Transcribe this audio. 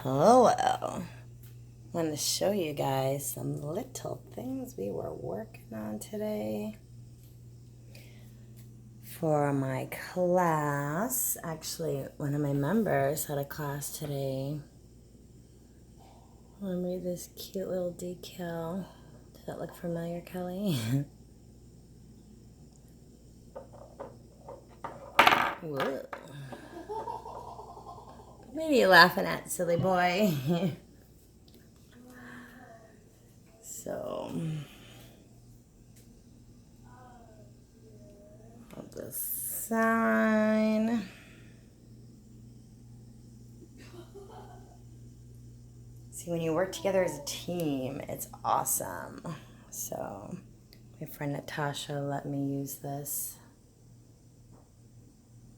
Hello. I want to show you guys some little things we were working on today for my class. Actually, one of my members had a class today. Let me read this cute little decal. Does that look familiar, Kelly? Whoa. What are you laughing at, silly boy? So, of the sign. See, when you work together as a team, it's awesome. So, my friend Natasha let me use this.